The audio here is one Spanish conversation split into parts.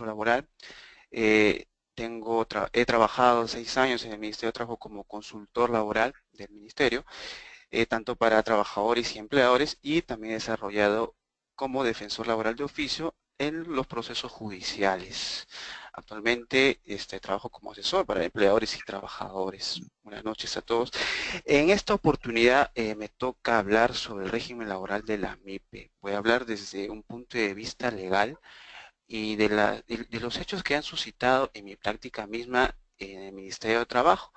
laboral. Eh, he trabajado 6 años en el Ministerio de Trabajo como consultor laboral del Ministerio, tanto para trabajadores y empleadores, y también he desarrollado como defensor laboral de oficio en los procesos judiciales. Actualmente trabajo como asesor para empleadores y trabajadores. Buenas noches a todos. En esta oportunidad me toca hablar sobre el régimen laboral de la MIPE. Voy a hablar desde un punto de vista legal y de los hechos que han suscitado en mi práctica misma en el Ministerio de Trabajo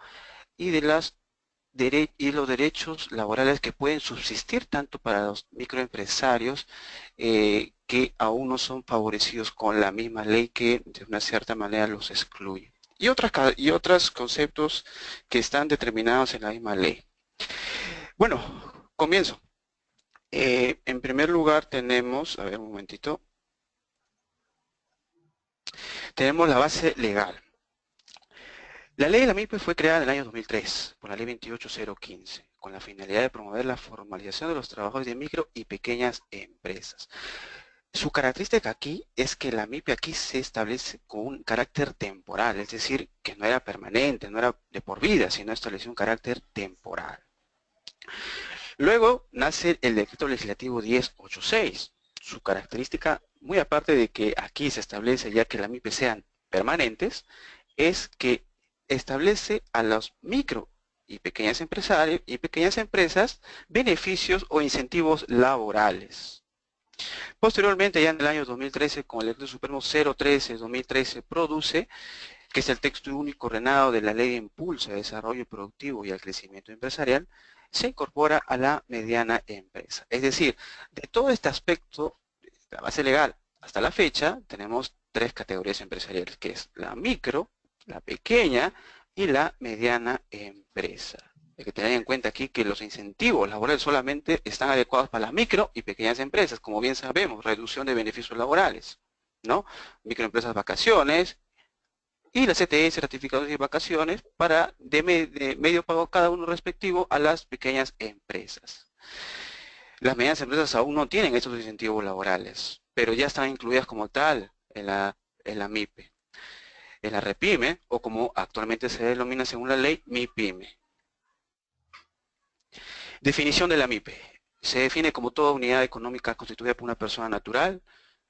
y de los derechos laborales que pueden subsistir tanto para los microempresarios que aún no son favorecidos con la misma ley que de una cierta manera los excluye. Y otros conceptos que están determinados en la misma ley. Bueno, comienzo. En primer lugar tenemos, a ver un momentito, tenemos la base legal. La ley de la MIPE fue creada en el año 2003 por la ley 28015 con la finalidad de promover la formalización de los trabajadores de micro y pequeñas empresas. Su característica aquí es que la MIPE aquí se establece con un carácter temporal, es decir, que no era permanente, no era de por vida, sino estableció un carácter temporal. Luego nace el decreto legislativo 1086. Su característica, muy aparte de que aquí se establece ya que la MIPE sean permanentes, es que establece a los micro y pequeñas empresas beneficios o incentivos laborales. Posteriormente, ya en el año 2013, con el Decreto Supremo 013-2013, produce, que es el texto único ordenado de la Ley de Impulso al Desarrollo Productivo y al Crecimiento Empresarial, se incorpora a la mediana empresa. Es decir, de todo este aspecto, de la base legal hasta la fecha, tenemos tres categorías empresariales, que es la micro, la pequeña y la mediana empresa. Hay que tener en cuenta aquí que los incentivos laborales solamente están adecuados para las micro y pequeñas empresas, como bien sabemos, reducción de beneficios laborales, ¿no? Microempresas vacaciones y la CTS, certificados de vacaciones, para de medio pago cada uno respectivo a las pequeñas empresas. Las medianas empresas aún no tienen estos incentivos laborales, pero ya están incluidas como tal en la MIPE. En la REPYME, o como actualmente se denomina según la ley, MIPYME. Definición de la MIPE. Se define como toda unidad económica constituida por una persona natural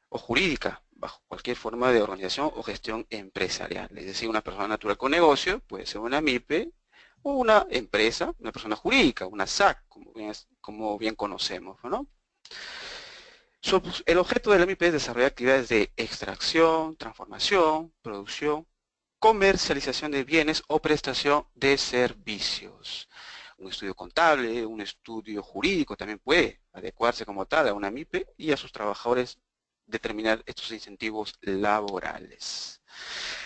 o jurídica, bajo cualquier forma de organización o gestión empresarial. Es decir, una persona natural con negocio puede ser una MIPE o una empresa, una persona jurídica, una SAC, como bien conocemos, ¿no? El objeto de la MIPE es desarrollar actividades de extracción, transformación, producción, comercialización de bienes o prestación de servicios. Un estudio contable, un estudio jurídico también puede adecuarse como tal a una MIPE y a sus trabajadores determinar estos incentivos laborales.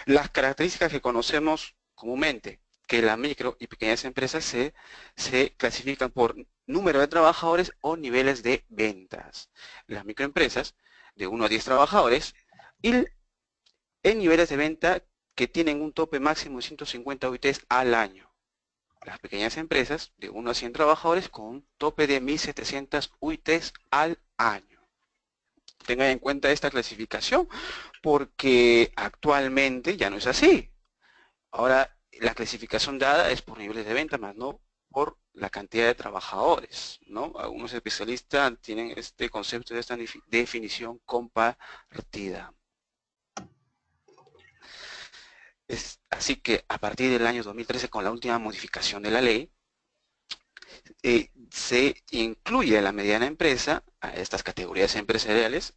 Las características que conocemos comúnmente, que las micro y pequeñas empresas se clasifican por número de trabajadores o niveles de ventas. Las microempresas de 1 a 10 trabajadores y en niveles de venta que tienen un tope máximo de 150 UITs al año. Las pequeñas empresas de 1 a 100 trabajadores con un tope de 1.700 UITs al año. Tengan en cuenta esta clasificación porque actualmente ya no es así. Ahora la clasificación dada es por niveles de venta, más no por la cantidad de trabajadores, ¿no? Algunos especialistas tienen este concepto de esta definición compartida. Así que a partir del año 2013, con la última modificación de la ley, se incluye a la mediana empresa, a estas categorías empresariales,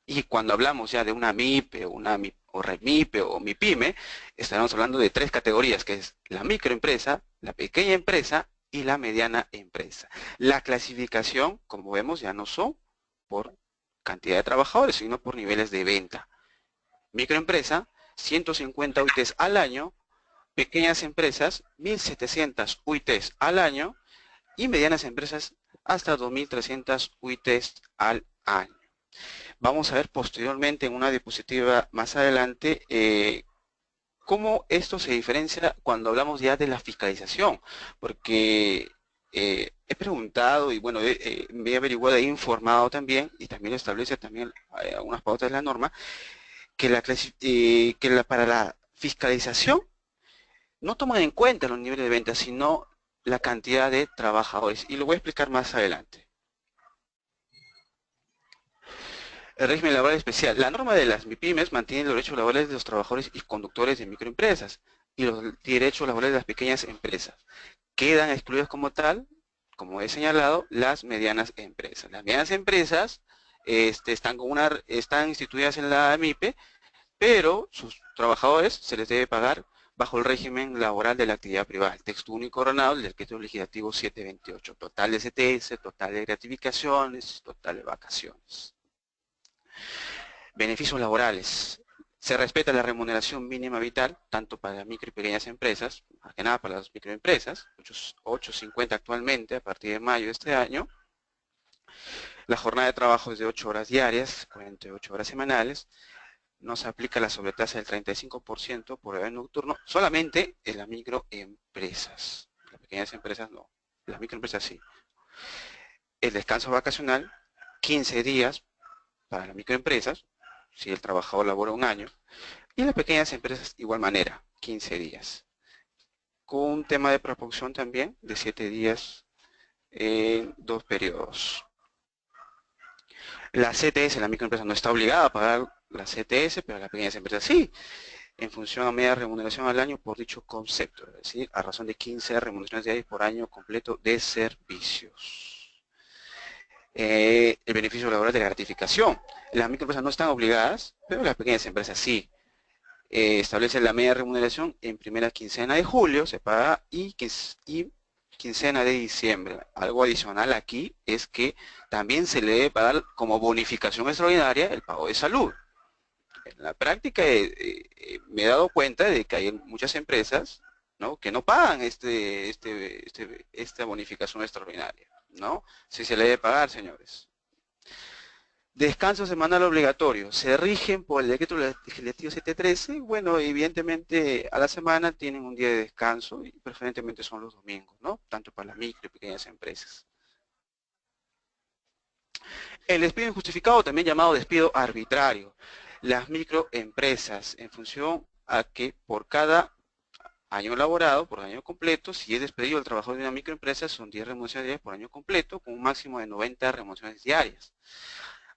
y cuando hablamos ya de una MIPE, o REMIPE o MIPYME, estaremos hablando de tres categorías, que es la microempresa, la pequeña empresa y la mediana empresa. La clasificación, como vemos, ya no son por cantidad de trabajadores, sino por niveles de venta. Microempresa, 150 UITs al año, pequeñas empresas, 1.700 UITs al año, y medianas empresas hasta 2.300 UITs al año. Vamos a ver posteriormente en una diapositiva más adelante cómo esto se diferencia cuando hablamos ya de la fiscalización, porque he preguntado y bueno, me he averiguado, he informado también, y también lo establece también algunas pautas de la norma, para la fiscalización no toman en cuenta los niveles de venta, sino la cantidad de trabajadores. Y lo voy a explicar más adelante. El régimen laboral especial. La norma de las MIPYMES mantiene los derechos laborales de los trabajadores y conductores de microempresas y los derechos laborales de las pequeñas empresas. Quedan excluidas como tal, como he señalado, las medianas empresas. Las medianas empresas están instituidas en la MIPE, pero sus trabajadores se les debe pagar bajo el régimen laboral de la actividad privada. El texto único ordenado del decreto legislativo 728. Total de CTS, total de gratificaciones, total de vacaciones. Beneficios laborales. Se respeta la remuneración mínima vital, tanto para las micro y pequeñas empresas, más que nada para las microempresas, 8.50 actualmente, a partir de mayo de este año. La jornada de trabajo es de 8 horas diarias, 48 horas semanales. No se aplica la sobretasa del 35% por horario nocturno, solamente en las microempresas. Las pequeñas empresas no, las microempresas sí. El descanso vacacional, 15 días para las microempresas, si el trabajador labora un año, y en las pequeñas empresas igual manera, 15 días. Con un tema de proporción también de 7 días en 2 periodos. La CTS, la microempresa no está obligada a pagar la CTS, pero las pequeñas empresas sí, en función a media remuneración al año por dicho concepto, es decir, a razón de 15 remuneraciones diarias por año completo de servicios. El beneficio laboral de la gratificación. Las microempresas no están obligadas, pero las pequeñas empresas sí. Establece la media remuneración en primera quincena de julio, se paga, y quincena de diciembre. Algo adicional aquí es que también se le debe pagar como bonificación extraordinaria el pago de salud. En la práctica me he dado cuenta de que hay muchas empresas, ¿no?, que no pagan esta bonificación extraordinaria, ¿no? Sí se le debe pagar, señores. Descanso semanal obligatorio. Se rigen por el decreto legislativo 713. Bueno, evidentemente a la semana tienen un día de descanso y preferentemente son los domingos, ¿no? Tanto para las micro y pequeñas empresas. El despido injustificado, también llamado despido arbitrario. Las microempresas, en función a que por cada año laborado, por año completo, si es despedido el trabajador de una microempresa, son 10 remuneraciones diarias por año completo, con un máximo de 90 remuneraciones diarias.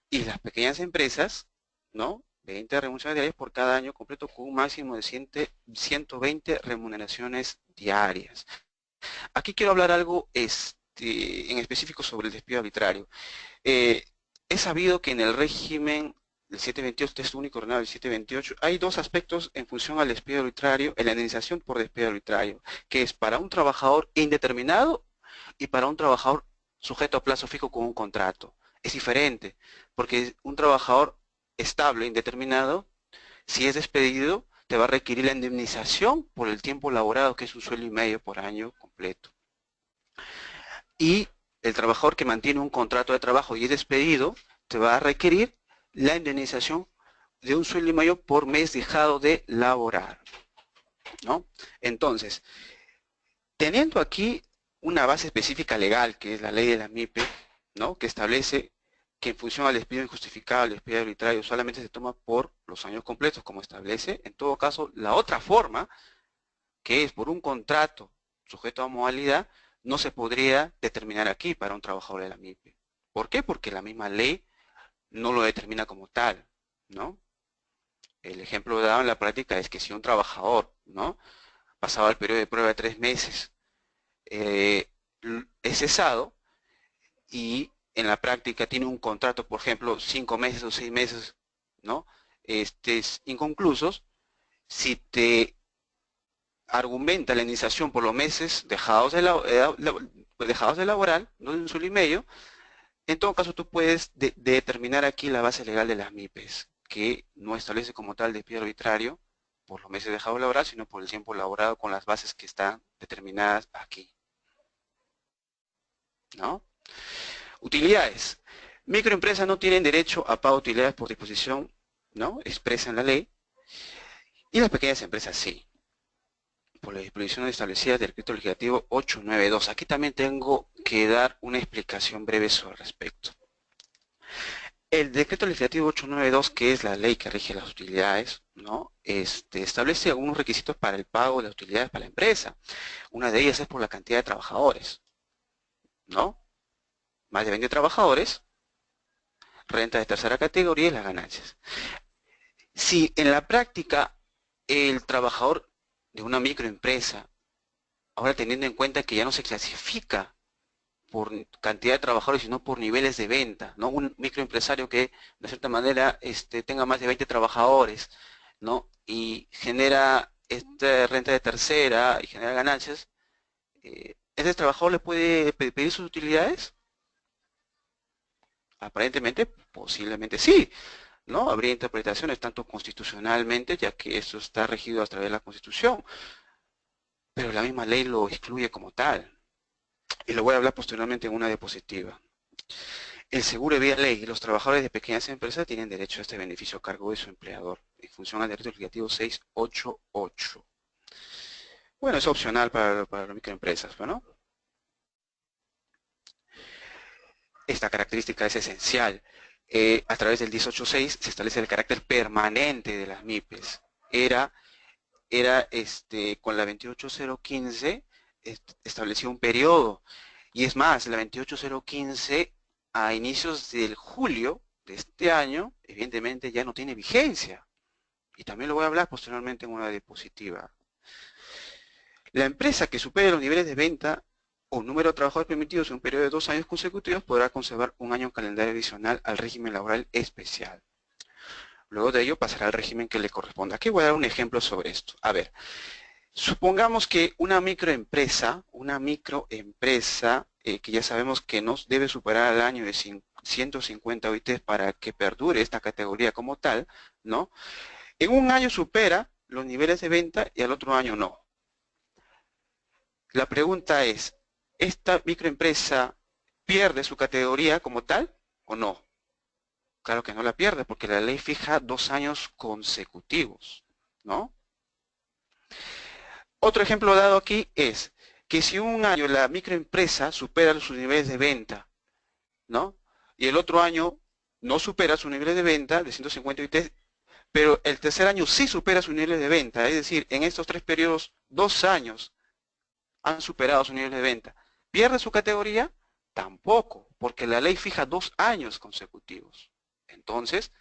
Y las pequeñas empresas, ¿no?, 20 remuneraciones diarias por cada año completo, con un máximo de 120 remuneraciones diarias. Aquí quiero hablar algo en específico sobre el despido arbitrario. He sabido que en el régimen del 728, texto único ordenado del 728, hay dos aspectos en función al despido arbitrario, en la indemnización por despido arbitrario, que es para un trabajador indeterminado y para un trabajador sujeto a plazo fijo con un contrato. Es diferente, porque un trabajador estable, indeterminado, si es despedido, te va a requerir la indemnización por el tiempo laborado, que es 1,5 sueldo por año completo. Y el trabajador que mantiene un contrato de trabajo y es despedido, te va a requerir la indemnización de 1,5 sueldo por mes dejado de laborar, ¿no? Entonces, teniendo aquí una base específica legal, que es la ley de la MIPE, ¿no?, que establece que en función al despido injustificado, al despido arbitrario, solamente se toma por los años completos, como establece. En todo caso, la otra forma, que es por un contrato sujeto a modalidad, no se podría determinar aquí para un trabajador de la MIPE. ¿Por qué? Porque la misma ley no lo determina como tal, ¿no? El ejemplo dado en la práctica es que si un trabajador, ¿no?, pasado el periodo de prueba de 3 meses, es cesado y en la práctica tiene un contrato, por ejemplo, 5 meses o 6 meses, ¿no?, inconclusos, si te argumenta la indemnización por los meses dejados de laboral, no de 1,5 sueldo, en todo caso tú puedes determinar aquí la base legal de las MIPES, que no establece como tal despido arbitrario por los meses dejados de laboral, sino por el tiempo laborado con las bases que están determinadas aquí, ¿no? Utilidades. Microempresas no tienen derecho a pago de utilidades por disposición, ¿no?, expresa en la ley, y las pequeñas empresas sí, por las disposiciones establecidas del decreto legislativo 892. Aquí también tengo que dar una explicación breve sobre el respecto. El decreto legislativo 892, que es la ley que rige las utilidades, ¿no? Establece algunos requisitos para el pago de las utilidades para la empresa. Una de ellas es por la cantidad de trabajadores, ¿no? Más de 20 trabajadores, renta de tercera categoría y las ganancias. Si en la práctica el trabajador de una microempresa, ahora teniendo en cuenta que ya no se clasifica por cantidad de trabajadores, sino por niveles de venta, ¿no? Un microempresario que de cierta manera tenga más de 20 trabajadores, ¿no? Y genera esta renta de tercera y genera ganancias, ¿ese trabajador le puede pedir sus utilidades? Aparentemente, posiblemente sí, ¿no? Habría interpretaciones tanto constitucionalmente, ya que eso está regido a través de la Constitución, pero la misma ley lo excluye como tal. Y lo voy a hablar posteriormente en una diapositiva. El seguro de vida ley. Los trabajadores de pequeñas empresas tienen derecho a este beneficio a cargo de su empleador, en función al decreto legislativo 688. Bueno, es opcional para las microempresas, ¿no? Esta característica es esencial. A través del 1086 se establece el carácter permanente de las MIPES. Con la 28015 estableció un periodo. Y es más, la 28015 a inicios del julio de este año, evidentemente ya no tiene vigencia. Y también lo voy a hablar posteriormente en una diapositiva. La empresa que supere los niveles de venta o número de trabajadores permitidos en un periodo de 2 años consecutivos podrá conservar un año calendario adicional al régimen laboral especial. Luego de ello pasará al régimen que le corresponda. Aquí voy a dar un ejemplo sobre esto. A ver, supongamos que una microempresa que ya sabemos que no debe superar al año de 150 OIT para que perdure esta categoría como tal, ¿no? En un año supera los niveles de venta y al otro año no. La pregunta es, ¿esta microempresa pierde su categoría como tal o no? Claro que no la pierde porque la ley fija 2 años consecutivos, ¿no? Otro ejemplo dado aquí es que si un año la microempresa supera sus niveles de venta, ¿no? Y el otro año no supera sus niveles de venta de 150 UIT, pero el tercer año sí supera sus niveles de venta, es decir, en estos 3 periodos, 2 años han superado sus niveles de venta. ¿Pierde su categoría? Tampoco, porque la ley fija 2 años consecutivos. Entonces,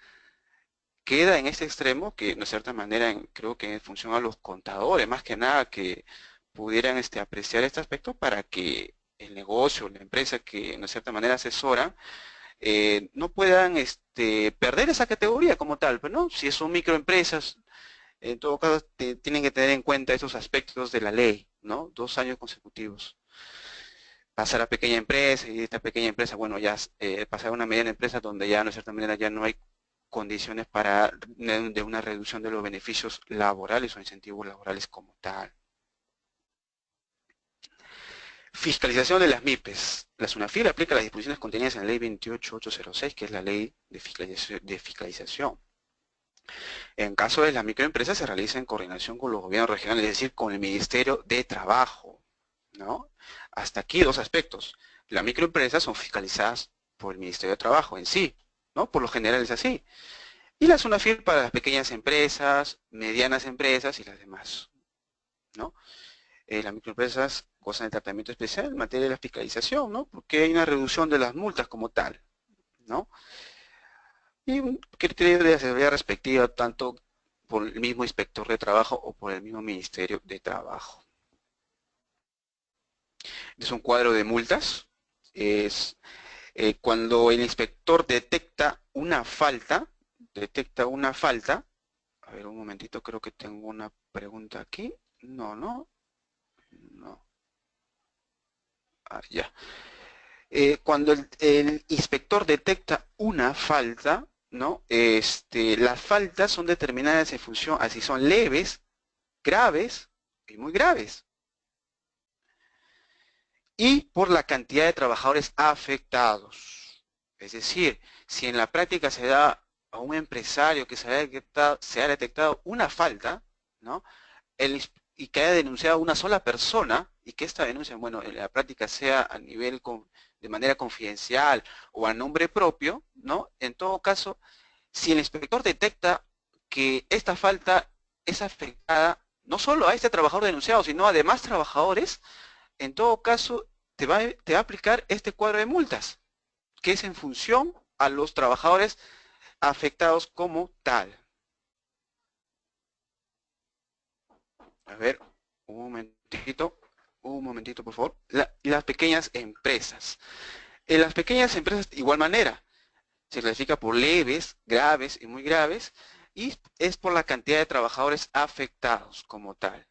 queda en este extremo que, de cierta manera, creo que en función a los contadores, más que nada, que pudieran apreciar este aspecto para que el negocio, la empresa que, de cierta manera, asesora, no puedan perder esa categoría como tal. Pero no, si son microempresas, en todo caso, tienen que tener en cuenta esos aspectos de la ley, ¿no? 2 años consecutivos. Pasar a pequeña empresa y esta pequeña empresa, bueno, ya pasar a una mediana empresa donde ya, de cierta manera, ya no hay condiciones de una reducción de los beneficios laborales o incentivos laborales como tal. Fiscalización de las MIPES. La SUNAFIL aplica las disposiciones contenidas en la ley 28806, que es la ley de fiscalización. En caso de las microempresas se realiza en coordinación con los gobiernos regionales, es decir, con el Ministerio de Trabajo, ¿no? Hasta aquí 2 aspectos. Las microempresas son fiscalizadas por el Ministerio de Trabajo en sí, ¿no? Por lo general es así. Y la SUNAFIL para las pequeñas empresas, medianas empresas y las demás, ¿no? Las microempresas gozan de tratamiento especial en materia de la fiscalización, ¿no? Porque hay una reducción de las multas como tal, ¿no? Y un criterio de asesoría respectiva tanto por el mismo inspector de trabajo o por el mismo Ministerio de Trabajo. Es un cuadro de multas. Es cuando el inspector detecta una falta, a ver un momentito, creo que tengo una pregunta aquí. No. Ya. Cuando el inspector detecta una falta, ¿no? Las faltas son determinadas en función a si son leves, graves y muy graves. Y por la cantidad de trabajadores afectados. Es decir, si en la práctica se da a un empresario que se ha detectado una falta, ¿no? y que haya denunciado una sola persona y que esta denuncia, bueno, en la práctica sea a nivel de manera confidencial o a nombre propio, ¿no? En todo caso, si el inspector detecta que esta falta es afectada no solo a este trabajador denunciado, sino a demás trabajadores, en todo caso te va a aplicar este cuadro de multas, que es en función a los trabajadores afectados como tal. A ver, un momentito, por favor. Las pequeñas empresas. En las pequeñas empresas, de igual manera, se clasifica por leves, graves y muy graves, y es por la cantidad de trabajadores afectados como tal.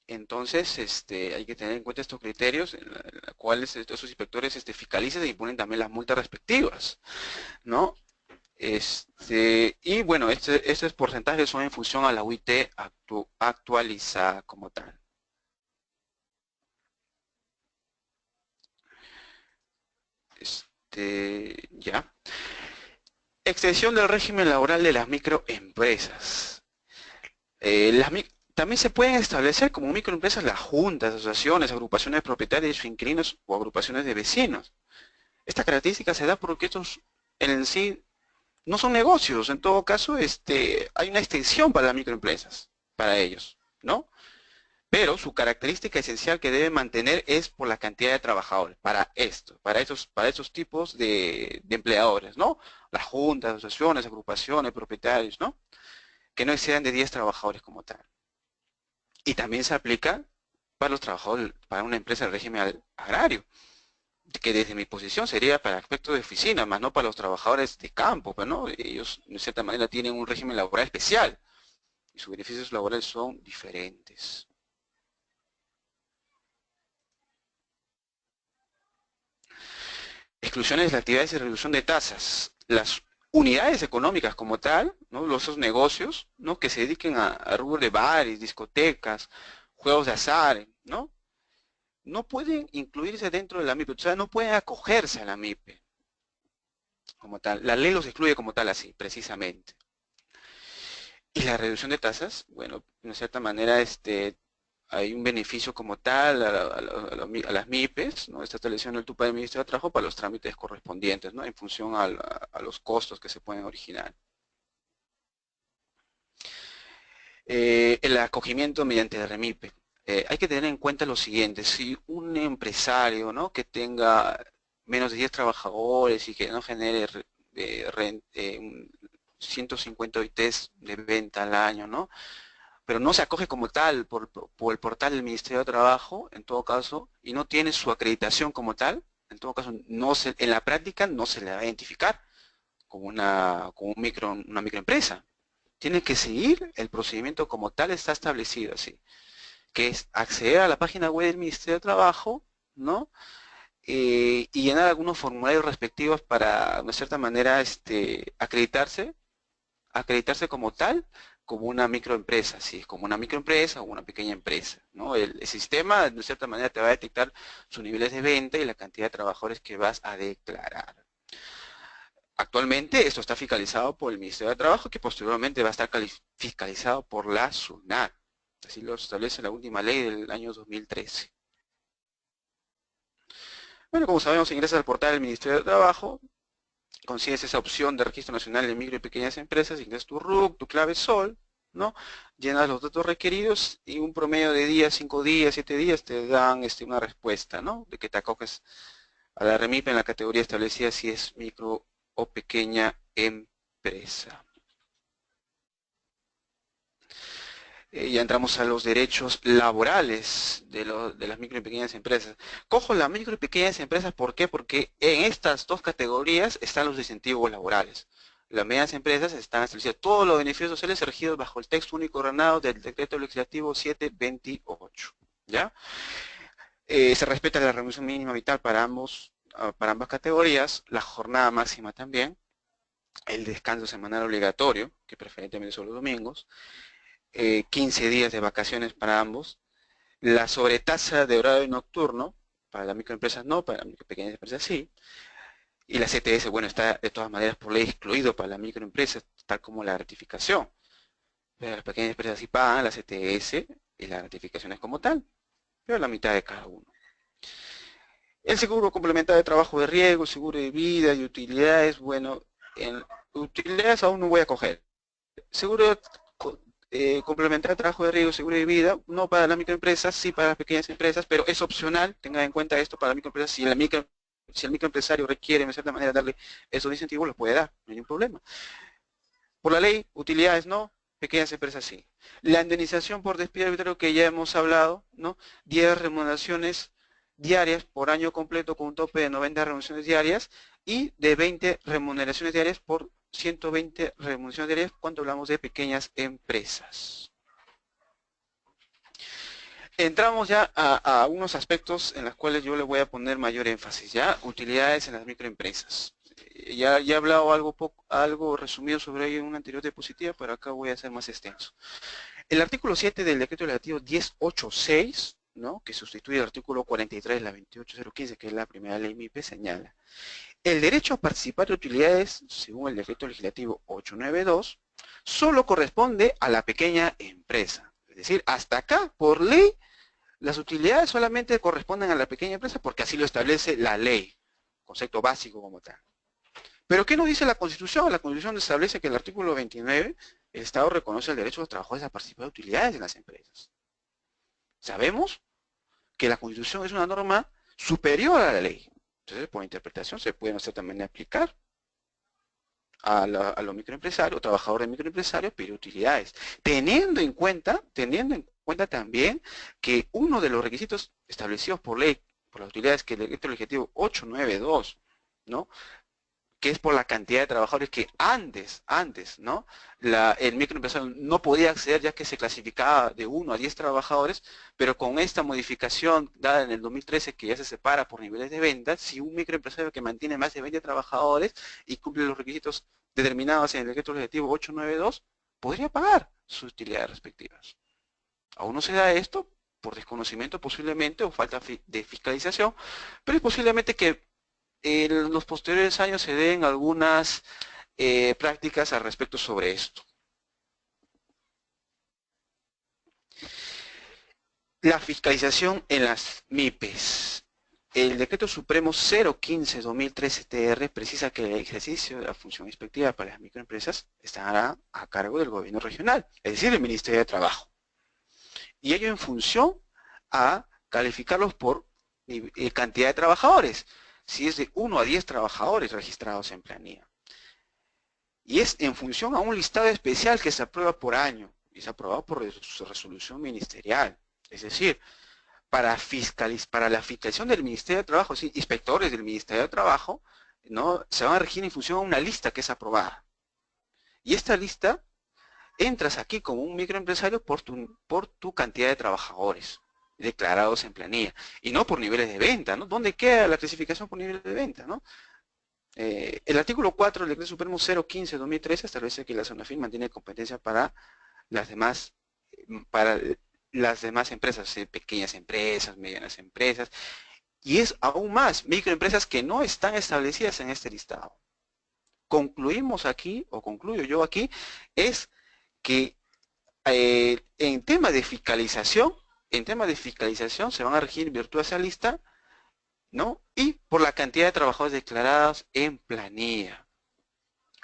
Entonces, hay que tener en cuenta estos criterios en los cuales estos inspectores fiscalizan y ponen también las multas respectivas, ¿no? Y bueno, estos porcentajes son en función a la UIT actualizada como tal. Ya. Extensión del régimen laboral de las microempresas. También se pueden establecer como microempresas las juntas, asociaciones, agrupaciones de propietarios o inquilinos o agrupaciones de vecinos. Esta característica se da porque estos en sí no son negocios. En todo caso, hay una extensión para las microempresas, para ellos, ¿no? Pero su característica esencial que debe mantener es por la cantidad de trabajadores, para estos tipos de empleadores, ¿no? Las juntas, asociaciones, agrupaciones, propietarios, ¿no? Que no excedan de 10 trabajadores como tal. Y también se aplica para los trabajadores, para una empresa de régimen agrario, que desde mi posición sería para aspectos de oficina, más no para los trabajadores de campo, pero no, ellos de cierta manera tienen un régimen laboral especial y sus beneficios laborales son diferentes. Exclusiones de actividades y reducción de tasas. Las unidades económicas como tal, ¿no? Esos negocios, ¿no? Que se dediquen a rubro de bares, discotecas, juegos de azar, ¿no? No pueden incluirse dentro de la MIPE, o sea, no pueden acogerse a la MIPE como tal. La ley los excluye como tal así, precisamente. Y la reducción de tasas, bueno, de cierta manera, hay un beneficio como tal a las MIPES, ¿no? Está estableciendo el TUPA del Ministerio de Trabajo para los trámites correspondientes, ¿no? En función a los costos que se pueden originar. El acogimiento mediante REMIPE. Hay que tener en cuenta lo siguiente, si un empresario, ¿no? Que tenga menos de 10 trabajadores y que no genere 150 OITs de venta al año, ¿no? Pero no se acoge como tal por el portal del Ministerio de Trabajo, en todo caso, y no tiene su acreditación como tal, en todo caso, en la práctica no se le va a identificar como una microempresa. Tiene que seguir el procedimiento como tal está establecido, así, que es acceder a la página web del Ministerio de Trabajo, ¿no? Y llenar algunos formularios respectivos para, de cierta manera, acreditarse como tal, como una microempresa, si es como una microempresa o una pequeña empresa, ¿no? El sistema, de cierta manera, te va a detectar sus niveles de venta y la cantidad de trabajadores que vas a declarar. Actualmente esto está fiscalizado por el Ministerio de Trabajo, que posteriormente va a estar fiscalizado por la SUNAT. Así lo establece la última ley del año 2013. Bueno, como sabemos, ingresas al portal del Ministerio de Trabajo, consigues esa opción de Registro Nacional de Micro y Pequeñas Empresas, ingresas tu RUC, tu clave SOL, ¿no? Llenas los datos requeridos y un promedio de días, 5 días, 7 días, te dan una respuesta, ¿no? De que te acoges a la REMIPE en la categoría establecida si es micro o pequeña empresa. Ya entramos a los derechos laborales de las micro y pequeñas empresas. Cojo las micro y pequeñas empresas, ¿por qué? Porque en estas dos categorías están los incentivos laborales. Las medianas empresas están establecidas todos los beneficios sociales regidos bajo el texto único ordenado del decreto legislativo 728. ¿Ya? Se respeta la remuneración mínima vital para ambas categorías, la jornada máxima también, el descanso semanal obligatorio, que preferentemente son los domingos, 15 días de vacaciones para ambos, la sobretasa de horario nocturno, para las microempresas no, para las pequeñas empresas sí, y la CTS, bueno, está de todas maneras por ley excluido para las microempresas, tal como la gratificación. Pero las pequeñas empresas sí pagan la CTS y las notificaciones como tal, pero la mitad de cada uno. El seguro complementario de trabajo de riesgo, seguro de vida y utilidades, bueno, en utilidades aún no voy a coger. Seguro complementario de trabajo de riesgo, seguro de vida, no para las microempresas, sí para las pequeñas empresas, pero es opcional, tengan en cuenta esto para las microempresas, si el microempresario requiere de cierta manera darle esos incentivos, los puede dar, no hay ningún problema. Por la ley, utilidades no, pequeñas empresas sí. La indemnización por despido arbitrario que ya hemos hablado, ¿no? 10 remuneraciones diarias por año completo con un tope de 90 remuneraciones diarias y de 20 remuneraciones diarias por 120 remuneraciones diarias cuando hablamos de pequeñas empresas. Entramos ya a unos aspectos en los cuales yo le voy a poner mayor énfasis, ¿ya? Utilidades en las microempresas. Ya he hablado algo resumido sobre ello en una anterior diapositiva, pero acá voy a ser más extenso. El artículo 7 del decreto legislativo 1086, ¿no? Que sustituye el artículo 43 de la 28015, que es la primera ley MIPE, señala: el derecho a participar de utilidades, según el decreto legislativo 892, solo corresponde a la pequeña empresa. Es decir, hasta acá, por ley, las utilidades solamente corresponden a la pequeña empresa porque así lo establece la ley, concepto básico como tal. Pero ¿qué nos dice la Constitución? La Constitución establece que en el artículo 29 el Estado reconoce el derecho de los trabajadores a participar de utilidades en las empresas. Sabemos que la Constitución es una norma superior a la ley. Entonces, por interpretación, se puede de cierta manera aplicar a los microempresarios, trabajadores de microempresarios, pero utilidades. Teniendo en cuenta también que uno de los requisitos establecidos por ley, por las utilidades, que el decreto legislativo 892, ¿no? Que es por la cantidad de trabajadores que antes, ¿no? El microempresario no podía acceder ya que se clasificaba de 1 a 10 trabajadores, pero con esta modificación dada en el 2013 que ya se separa por niveles de venta, si un microempresario que mantiene más de 20 trabajadores y cumple los requisitos determinados en el decreto legislativo 892, podría pagar sus utilidades respectivas. Aún no se da esto por desconocimiento posiblemente o falta de fiscalización, pero es posiblemente que en los posteriores años se den algunas prácticas al respecto sobre esto. La fiscalización en las MIPES. El Decreto Supremo 015-2013-TR precisa que el ejercicio de la función inspectiva para las microempresas estará a cargo del gobierno regional, es decir, el Ministerio de Trabajo. Y ello en función a calificarlos por cantidad de trabajadores, si es de 1 a 10 trabajadores registrados en planilla. Y es en función a un listado especial que se aprueba por año, y es aprobado por resolución ministerial. Es decir, para la fiscalización del Ministerio de Trabajo, ¿sí? Inspectores del Ministerio de Trabajo, ¿no? Se van a regir en función a una lista que es aprobada. Y esta lista, entras aquí como un microempresario por tu cantidad de trabajadores declarados en planilla, y no por niveles de venta, ¿no? ¿Dónde queda la clasificación por niveles de venta, ¿no? El artículo 4 del Decreto Supremo 015-2013 establece que la SUNAFIL mantiene competencia para las demás empresas, pequeñas empresas, medianas empresas, y es aún más, microempresas que no están establecidas en este listado. Concluimos aquí, o concluyo yo aquí, es que en tema de fiscalización, se van a regir en virtud de esa lista, ¿no? Y por la cantidad de trabajadores declarados en planilla.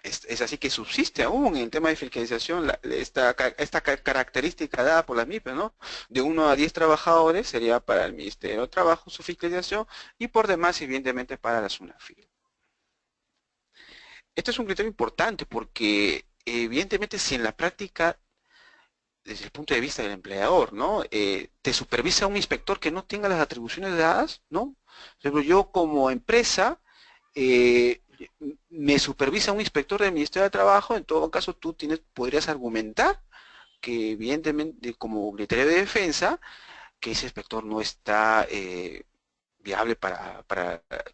Es así que subsiste aún en el tema de fiscalización esta característica dada por la MIPE, ¿no? De 1 a 10 trabajadores sería para el Ministerio de Trabajo su fiscalización y por demás, evidentemente, para la SUNAFIL. Este es un criterio importante porque, evidentemente, si en la práctica, desde el punto de vista del empleador, ¿no? Te supervisa un inspector que no tenga las atribuciones dadas, ¿no? Por ejemplo, yo como empresa, me supervisa un inspector del Ministerio de Trabajo, en todo caso tú podrías argumentar que evidentemente como criterio de defensa, que ese inspector no está viable para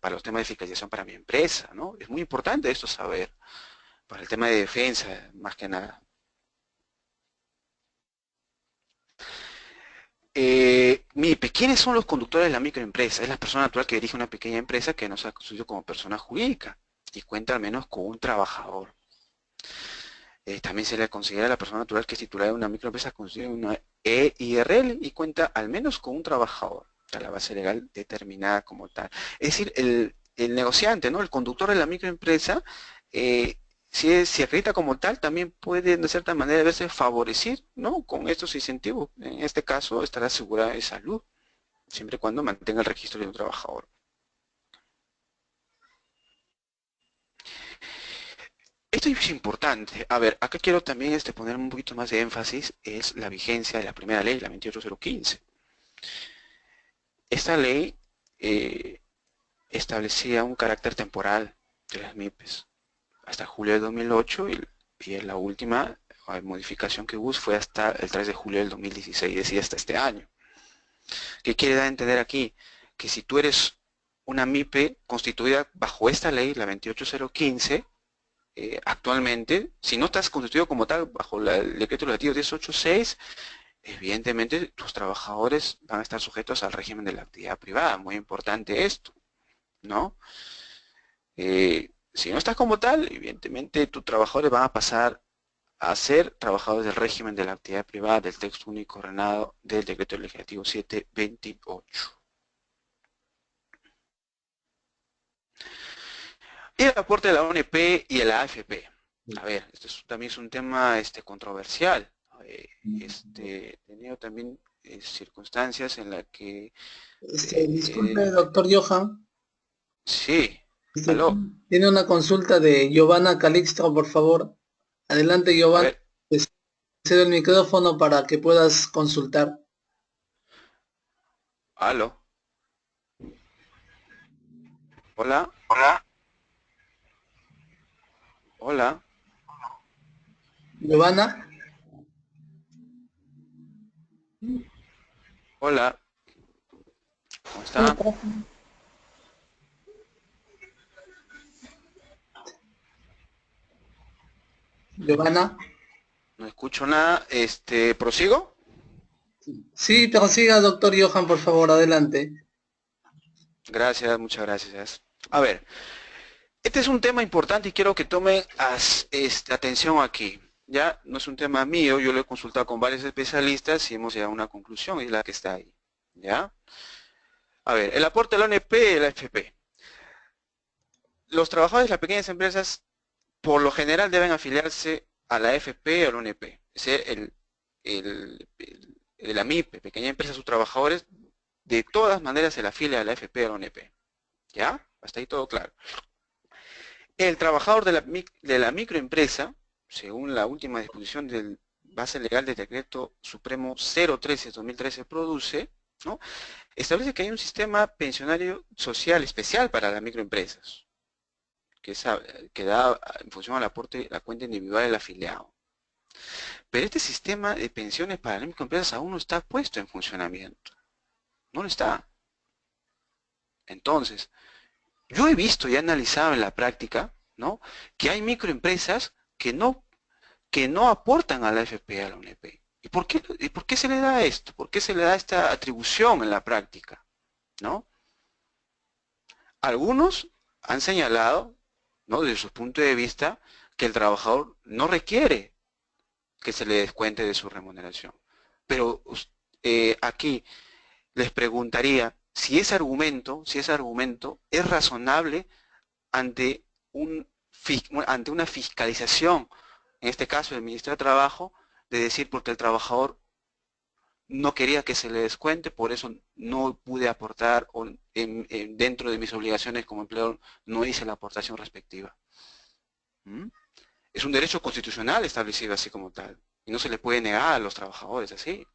los temas de fiscalización para mi empresa, ¿no? Es muy importante esto saber, para el tema de defensa, más que nada. MIPE, ¿quiénes son los conductores de la microempresa? Es la persona natural que dirige una pequeña empresa que no se ha constituido como persona jurídica y cuenta al menos con un trabajador. También se le considera a la persona natural que es titular de una microempresa constituida una EIRL y cuenta al menos con un trabajador, a la base legal determinada como tal. Es decir, el negociante, ¿no? El conductor de la microempresa, eh, si acredita como tal, también puede de cierta manera verse favorecido, ¿no? Con estos incentivos. En este caso, estará asegurada de salud, siempre y cuando mantenga el registro de un trabajador. Esto es importante. A ver, acá quiero también poner un poquito más de énfasis, es la vigencia de la primera ley, la 28015. Esta ley eh, establecía un carácter temporal de las MIPES hasta julio de 2008 y la última modificación que hubo fue hasta el 3 de julio del 2016, es decir, hasta este año. ¿Qué quiere dar a entender aquí? Que si tú eres una MIPE constituida bajo esta ley, la 28015, actualmente, si no estás constituido como tal bajo el decreto legislativo 1086, evidentemente tus trabajadores van a estar sujetos al régimen de la actividad privada. Muy importante esto, ¿no? Si no estás como tal, evidentemente tus trabajadores van a pasar a ser trabajadores del régimen de la actividad privada del texto único ordenado del decreto legislativo 728. Y el aporte de la ONP y de la AFP. A ver, también es un tema controversial. He tenido también circunstancias en las que... Disculpe, doctor Johan. sí, Este, aló, tiene una consulta de Giovanna Calixto, por favor. Adelante, a Giovanna. ver, Te cedo el micrófono para que puedas consultar. aló, hola, Hola. hola, Giovanna. hola, ¿cómo está? Giovanna. No escucho nada, ¿prosigo? Sí, prosiga, doctor Johan, por favor, adelante. Gracias, muchas gracias. A ver, este es un tema importante y quiero que tomen atención aquí. Ya no es un tema mío, yo lo he consultado con varios especialistas y hemos llegado a una conclusión, y es la que está ahí. ¿Ya? A ver, el aporte de la ONP y la AFP. Los trabajadores de las pequeñas empresas, por lo general, deben afiliarse a la AFP o a la ONP. Es decir, de la MIPE, pequeña empresa, sus trabajadores, de todas maneras se la afilia a la AFP o a la ONP. ¿Ya? Hasta ahí todo claro. El trabajador de la microempresa, según la última disposición del base legal del decreto supremo 013-2013 produce, ¿no? Establece que hay un sistema pensionario social especial para las microempresas, que da en función al aporte la cuenta individual del afiliado. Pero este sistema de pensiones para las microempresas aún no está puesto en funcionamiento. No lo está. Entonces, yo he visto y he analizado en la práctica, ¿no?, que hay microempresas que no aportan a la AFP y a la UNEP. ¿Y por qué se le da esto? ¿Por qué se le da esta atribución en la práctica? ¿No? Algunos han señalado, ¿no?, desde su punto de vista, que el trabajador no requiere que se le descuente de su remuneración. Pero aquí les preguntaría si ese argumento es razonable ante, ante una fiscalización, en este caso del Ministerio de Trabajo, de decir porque el trabajador no quería que se le descuente, por eso no pude aportar o dentro de mis obligaciones como empleador no hice la aportación respectiva. ¿Mm? Es un derecho constitucional establecido así como tal y no se le puede negar a los trabajadores así.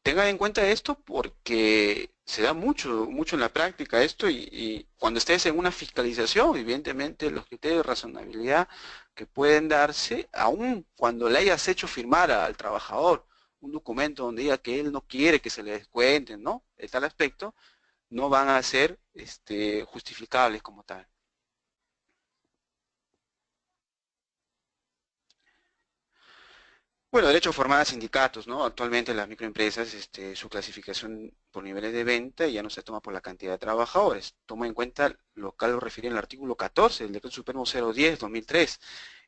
Tengan en cuenta esto porque se da mucho en la práctica esto y cuando estés en una fiscalización, evidentemente los criterios de razonabilidad que pueden darse, aun cuando le hayas hecho firmar al trabajador un documento donde diga que él no quiere que se le descuenten, ¿no?, de tal aspecto, no van a ser justificables como tal. Bueno, derecho formar a sindicatos, ¿no? Actualmente las microempresas, su clasificación por niveles de venta ya no se toma por la cantidad de trabajadores. Toma en cuenta lo que lo refiere en el artículo 14 del Decreto Supremo 010/2003,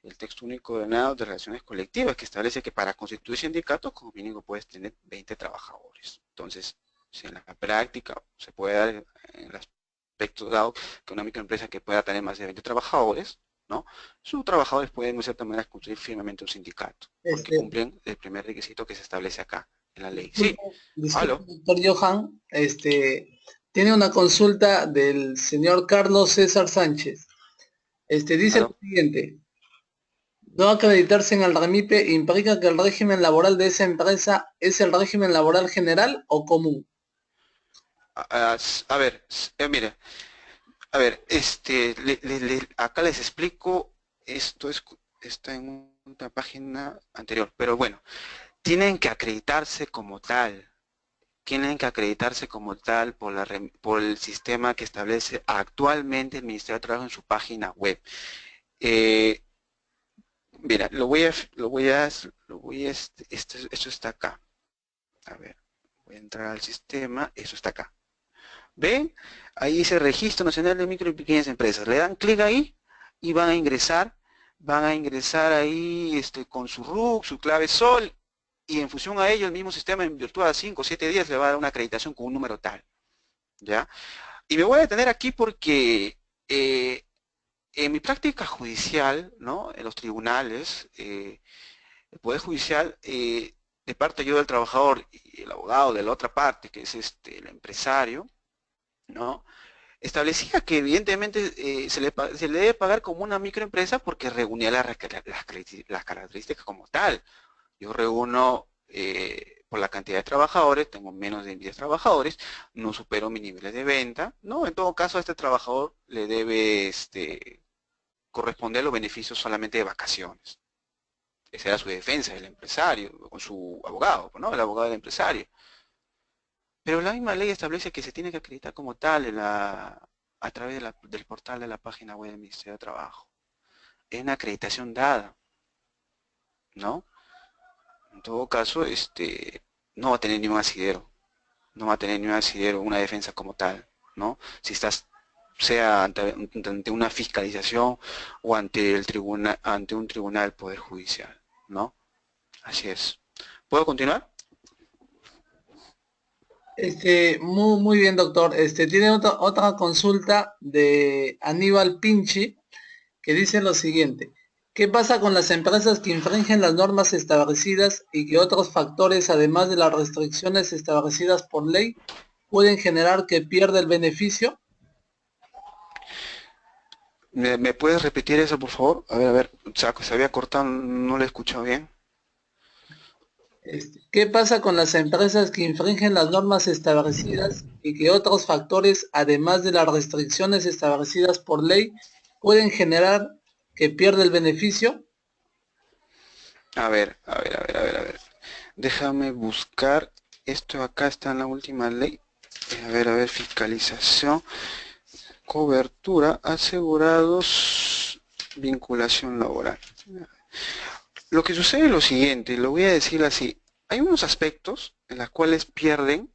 el texto único ordenado de relaciones colectivas, que establece que para constituir sindicatos como mínimo puedes tener 20 trabajadores. Entonces, si en la práctica se puede dar en el aspecto dado que una microempresa que pueda tener más de 20 trabajadores, ¿no? Sus trabajadores pueden de cierta manera construir firmemente un sindicato, porque Este, cumplen el primer requisito que se establece acá en la ley. Sí, disculpe, disculpe, aló, doctor Johan, tiene una consulta del señor Carlos César Sánchez. Dice lo aló. siguiente: no acreditarse en el REMIPE implica que el régimen laboral de esa empresa es el régimen laboral general o común. A ver, mire, a ver, acá les explico, está en una página anterior, pero bueno, tienen que acreditarse como tal, tienen que acreditarse como tal por el sistema que establece actualmente el Ministerio de Trabajo en su página web. Eh, Mira, esto está acá. A ver, voy a entrar al sistema, eso está acá. ¿Ven? Ahí dice Registro Nacional de Micro y Pequeñas Empresas. Le dan clic ahí y van a ingresar ahí con su RUC, su clave SOL, y en función a ello el mismo sistema en virtud de 5 o 7 días le va a dar una acreditación con un número tal. ¿Ya? Y me voy a detener aquí porque en mi práctica judicial, ¿no? En los tribunales, el Poder Judicial, de parte yo del trabajador y el abogado de la otra parte, que es el empresario, ¿no? Establecía que evidentemente se le debe pagar como una microempresa porque reunía las características como tal. Yo reúno por la cantidad de trabajadores, tengo menos de 10 trabajadores, no supero mis niveles de venta, ¿no? En todo caso, a este trabajador le debe corresponder los beneficios solamente de vacaciones. Esa era su defensa del empresario, con su abogado, ¿no? El abogado del empresario. Pero la misma ley establece que se tiene que acreditar como tal a través del portal de la página web del Ministerio de Trabajo. Es una acreditación dada, ¿no? En todo caso, no va a tener ni un asidero, no va a tener ni un asidero, una defensa como tal, ¿no? Si estás, sea ante una fiscalización o ante el tribunal, ante un tribunal del Poder Judicial, ¿no? Así es. ¿Puedo continuar? Muy bien, doctor. Tiene otra consulta de Aníbal Pinchi que dice lo siguiente: ¿qué pasa con las empresas que infringen las normas establecidas y que otros factores, además de las restricciones establecidas por ley, pueden generar que pierda el beneficio? ¿Me puedes repetir eso, por favor? A ver, se había cortado, no lo he escuchado bien. ¿Qué pasa con las empresas que infringen las normas establecidas y que otros factores, además de las restricciones establecidas por ley, pueden generar que pierda el beneficio? A ver. Déjame buscar. Esto acá está en la última ley. A ver, fiscalización, cobertura, asegurados, vinculación laboral. Lo que sucede es lo siguiente, lo voy a decir así. Hay unos aspectos en los cuales pierden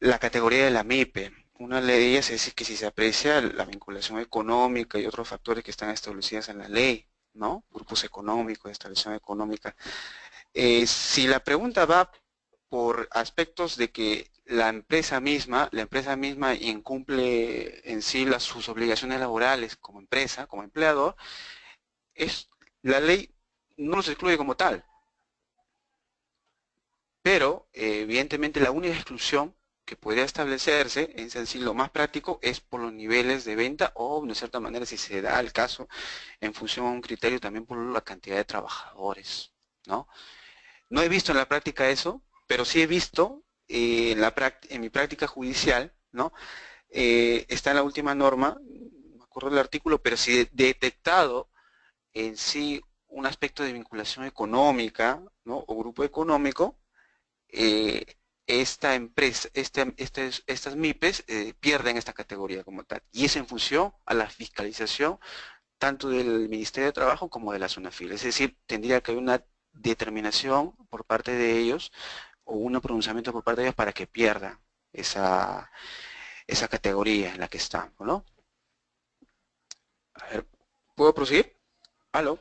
la categoría de la MIPE. Una de ellas es que si se aprecia la vinculación económica y otros factores que están establecidos en la ley, ¿no? Grupos económicos, establección económica. Si la pregunta va por aspectos de que la empresa misma incumple en sí sus obligaciones laborales como empresa, como empleador, la ley no los excluye como tal, pero evidentemente la única exclusión que podría establecerse, es decir, lo más práctico, es por los niveles de venta o, de cierta manera, si se da el caso, en función a un criterio también por la cantidad de trabajadores, ¿no? No he visto en la práctica eso, pero sí he visto en mi práctica judicial, ¿no? Está en la última norma, no me acuerdo del artículo, pero sí he detectado en sí un aspecto de vinculación económica, ¿no? O grupo económico, eh, esta empresa, estas MIPES pierden esta categoría como tal. Y es en función a la fiscalización tanto del Ministerio de Trabajo como de la SUNAFIL. Es decir, tendría que haber una determinación por parte de ellos o un pronunciamiento por parte de ellos para que pierda esa, esa categoría en la que estamos, ¿no? A ver, ¿puedo proseguir? ¿Aló?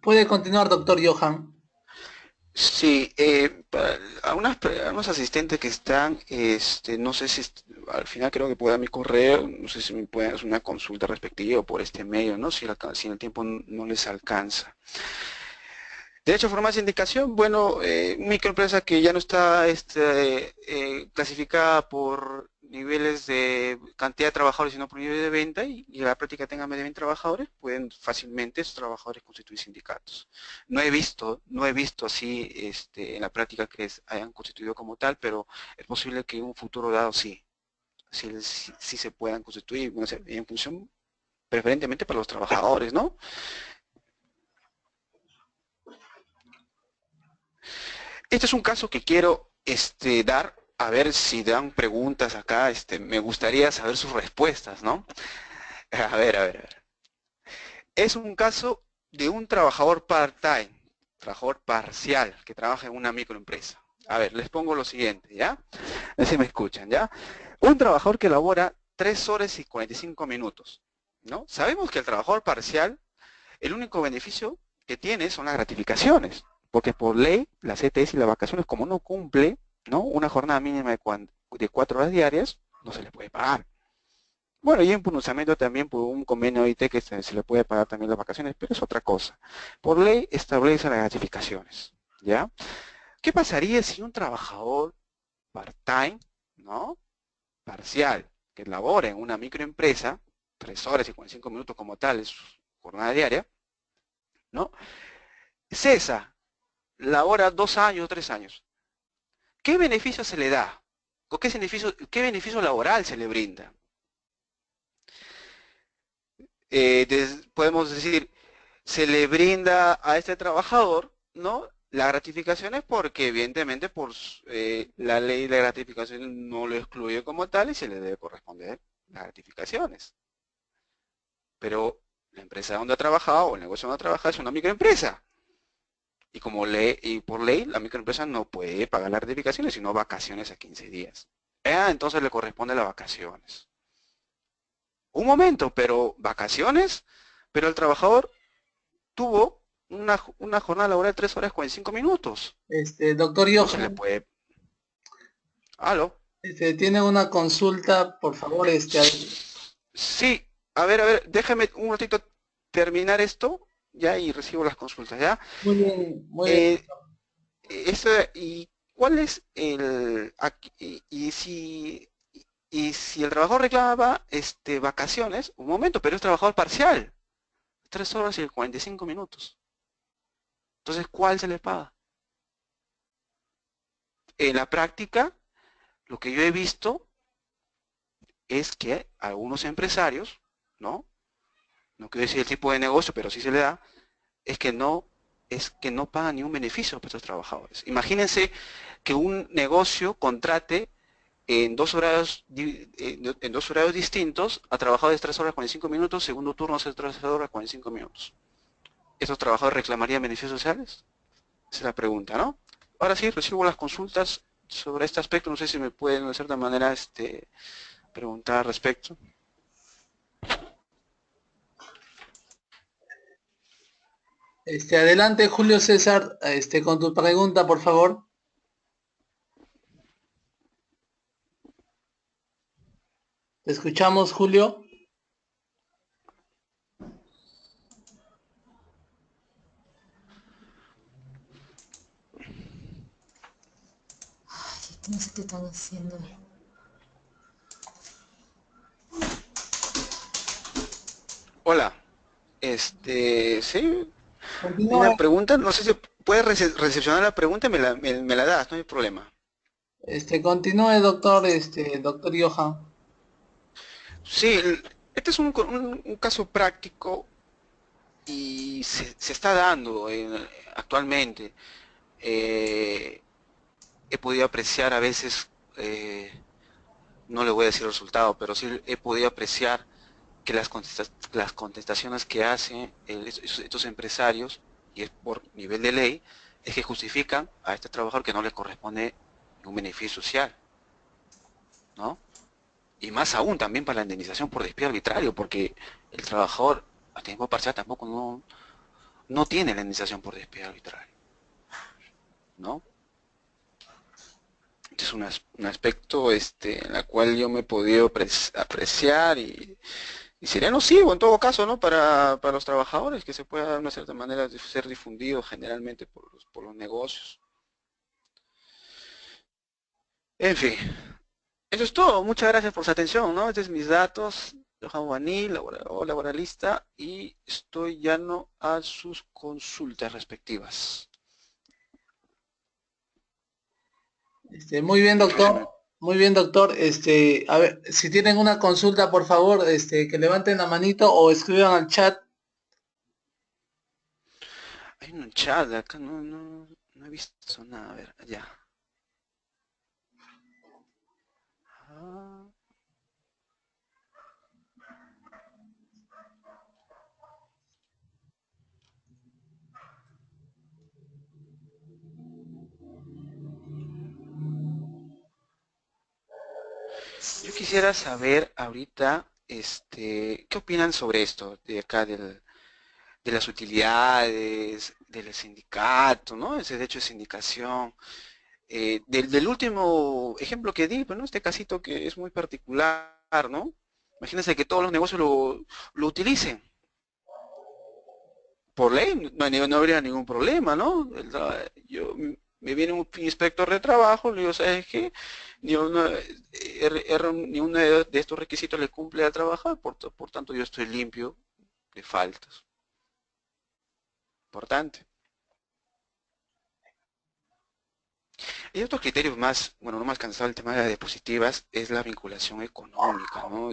Puede continuar, doctor Johan. Sí, para unos asistentes que están, no sé si al final creo que pueda dar mi correo, no sé si me pueden hacer una consulta respectiva por este medio, ¿no? Si el tiempo no les alcanza. Derecho a formarse indicación, bueno, microempresa que ya no está clasificada por niveles de cantidad de trabajadores, sino por nivel de venta y a la práctica tenga más de 20 trabajadores, pueden fácilmente esos trabajadores constituir sindicatos. No he visto así en la práctica que hayan constituido como tal, pero es posible que en un futuro dado sí se puedan constituir, bueno, en función preferentemente para los trabajadores, ¿no? Este es un caso que quiero dar, a ver si dan preguntas acá, me gustaría saber sus respuestas, ¿no? A ver. Es un caso de un trabajador part-time, trabajador parcial, que trabaja en una microempresa. A ver, les pongo lo siguiente, ¿ya? A ver si me escuchan, ¿ya? Un trabajador que labora 3 horas y 45 minutos, ¿no? Sabemos que el trabajador parcial, el único beneficio que tiene son las gratificaciones, porque por ley, las ETS y las vacaciones, como no cumple, ¿no? Una jornada mínima de 4 horas diarias, no se le puede pagar. Bueno, y en pronunciamiento también por un convenio OIT que se le puede pagar también las vacaciones, pero es otra cosa. Por ley establece las gratificaciones, ¿ya? ¿Qué pasaría si un trabajador part-time, ¿no? Parcial, que labora en una microempresa, 3 horas y 45 minutos como tal, es su jornada diaria, ¿no? Cesa, labora 2 años, 3 años. ¿Qué beneficio se le da? ¿O qué beneficio laboral se le brinda? Podemos decir, se le brinda a este trabajador, ¿no? La gratificación es porque evidentemente la ley de gratificación no lo excluye como tal y se le debe corresponder las gratificaciones. Pero la empresa donde ha trabajado o el negocio donde ha trabajado es una microempresa. Y por ley, la microempresa no puede pagar las gratificaciones, sino vacaciones a 15 días. Entonces le corresponde las vacaciones. Un momento, pero vacaciones, pero el trabajador tuvo una jornada laboral de 3 horas 45 minutos. Doctor No se le Johan, puede... ¿Aló? tiene una consulta, por favor, Sí, a ver, déjame un ratito terminar esto, ya, y recibo las consultas, ¿ya? muy bien. Eh, ¿Y cuál es y si el trabajador reclama vacaciones, un momento, pero es trabajador parcial, 3 horas y 45 minutos. Entonces, ¿cuál se le paga? En la práctica, lo que yo he visto es que algunos empresarios, ¿no? No quiero decir el tipo de negocio, pero sí se le da, es que no pagan ni un beneficio para estos trabajadores. Imagínense que un negocio contrate en dos horarios distintos a trabajadores de 3 horas 45 minutos, segundo turno es 3 horas 45 minutos. ¿Esos trabajadores reclamarían beneficios sociales? Esa es la pregunta, ¿no? Ahora sí, recibo las consultas sobre este aspecto, no sé si me pueden de cierta manera preguntar al respecto. Adelante, Julio César, con tu pregunta, por favor. Te escuchamos, Julio. ¿Qué no sé qué están haciendo? Hola, sí, hay Continúe, una pregunta, no sé si puedes recepcionar la pregunta y me la das, no hay problema. continúe, doctor, doctor Johan. Sí, este es un caso práctico y se está dando actualmente. Eh, He podido apreciar a veces, no le voy a decir el resultado, pero sí he podido apreciar que las contestaciones que hacen estos empresarios, y es por nivel de ley, es que justifican a este trabajador que no le corresponde un beneficio social, ¿no? Y más aún también para la indemnización por despido arbitrario, porque el trabajador a tiempo parcial tampoco no tiene la indemnización por despido arbitrario, ¿no? Este es un aspecto en el cual yo me he podido apreciar y sería nocivo en todo caso, ¿no? Para los trabajadores, que se pueda de una cierta manera ser difundido generalmente por los negocios. En fin, eso es todo. Muchas gracias por su atención, ¿no? Estos son mis datos. Johan Guaní, laboralista, y estoy llano a sus consultas respectivas. Muy bien, Dígame. doctor. Muy bien, doctor. A ver, si tienen una consulta, por favor, que levanten la manito o escriban al chat. Hay un chat acá, no he visto nada. A ver, ya. Ah, yo quisiera saber ahorita, ¿qué opinan sobre esto de acá de las utilidades, del sindicato, ¿no? Ese derecho de sindicación. Del último ejemplo que di, pues, ¿no? Este casito que es muy particular, ¿no? Imagínense que todos los negocios lo utilicen. Por ley no habría ningún problema, ¿no? Me viene un inspector de trabajo, le digo, ¿sabes qué? Ni uno de estos requisitos le cumple al trabajador, por tanto yo estoy limpio de faltas. Importante. Y otros criterios más, bueno, no más cansado el tema de las diapositivas, es la vinculación económica, ¿no?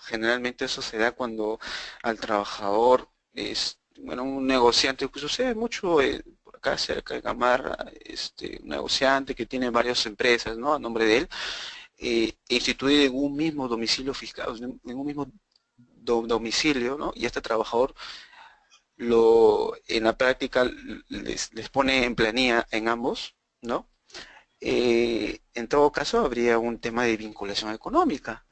Generalmente eso se da cuando al trabajador es, bueno, un negociante, que sucede mucho por acá cerca de Gamarra, un negociante que tiene varias empresas, ¿no? A nombre de él, instituye en un mismo domicilio fiscal, en un mismo domicilio, ¿no? Y este trabajador en la práctica les pone en planilla en ambos, ¿no? En todo caso, habría un tema de vinculación económica.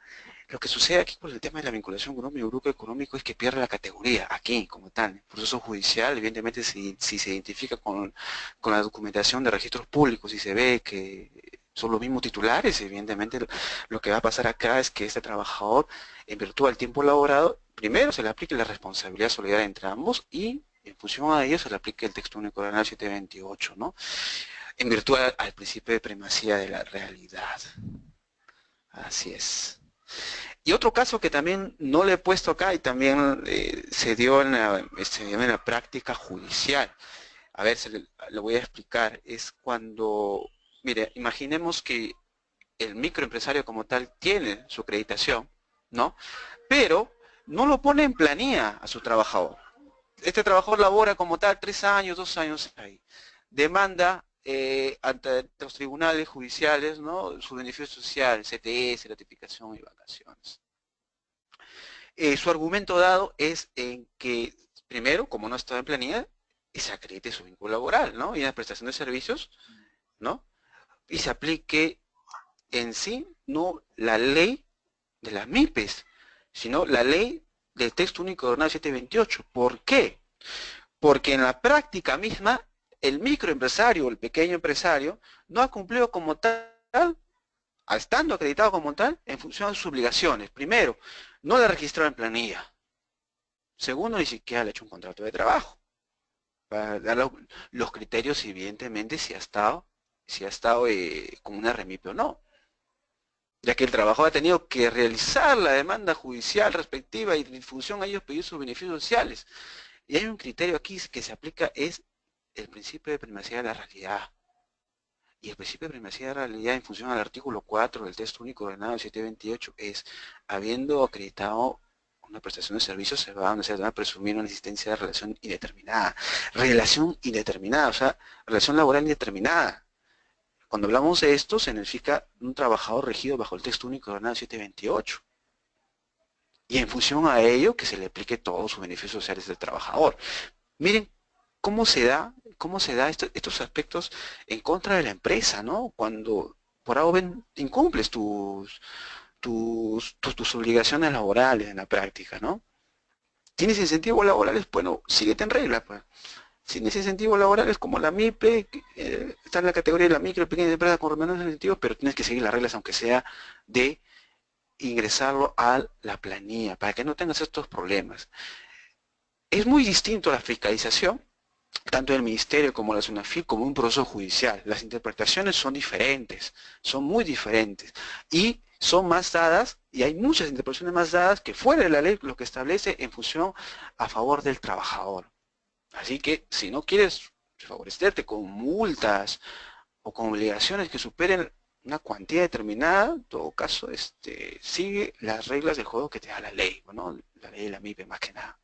Lo que sucede aquí con el tema de la vinculación económica y grupo económico es que pierde la categoría aquí como tal. El proceso judicial, evidentemente, si se identifica con la documentación de registros públicos y se ve que son los mismos titulares, evidentemente lo que va a pasar acá es que este trabajador, en virtud del tiempo laborado, primero se le aplique la responsabilidad solidaria entre ambos y en función a ello se le aplique el texto único de la 728, ¿no? En virtud al principio de primacía de la realidad. Así es. Y otro caso que también no le he puesto acá y también se dio en la práctica judicial. A ver, lo voy a explicar. Es cuando, mire, imaginemos que el microempresario como tal tiene su acreditación, ¿no? Pero no lo pone en planilla a su trabajador. Este trabajador labora como tal 3 años, 2 años ahí. Demanda ante los tribunales judiciales, ¿no? Su beneficio social, CTS, gratificación y vacaciones. Su argumento dado es en que, primero, como no está en planilla, se acredite su vínculo laboral, ¿no? Y en la prestación de servicios, ¿no? Y se aplique en sí, no la ley de las MIPES, sino la ley del texto único de ordenanza 728. ¿Por qué? Porque en la práctica misma, el microempresario o el pequeño empresario no ha cumplido como tal, estando acreditado como tal, en función de sus obligaciones. Primero, no le registrado en planilla. Segundo, ni siquiera le ha hecho un contrato de trabajo. Para dar los criterios, evidentemente, si ha estado con una remipio o no. Ya que el trabajador ha tenido que realizar la demanda judicial respectiva y en función a ellos pedir sus beneficios sociales. Y hay un criterio aquí que se aplica, es el principio de primacía de la realidad. Y el principio de primacía de la realidad en función al artículo 4 del texto único ordenado 728 es, habiendo acreditado una prestación de servicios, se va a presumir una existencia de relación indeterminada. Relación indeterminada, o sea, relación laboral indeterminada. Cuando hablamos de esto, significa un trabajador regido bajo el texto único ordenado 728. y en función a ello que se le aplique todos sus beneficios sociales del trabajador. Miren cómo se da estos aspectos en contra de la empresa, ¿no? Cuando por algo ven, incumples tus obligaciones laborales en la práctica, ¿no? ¿Tienes incentivos laborales? Bueno, síguete en regla, pues. Si tienes incentivos laborales como la MIPE, está en la categoría de la micro y pequeña empresa con menores incentivos, pero tienes que seguir las reglas, aunque sea de ingresarlo a la planilla, para que no tengas estos problemas. Es muy distinto a la fiscalización, tanto del Ministerio como la SUNAFIL, como un proceso judicial. Las interpretaciones son diferentes, son muy diferentes, y son más dadas, y hay muchas interpretaciones más dadas que fuera de la ley lo que establece en función a favor del trabajador. Así que si no quieres favorecerte con multas o con obligaciones que superen una cuantía determinada, en todo caso, sigue las reglas del juego que te da la ley, ¿no? La ley de la MIPE más que nada.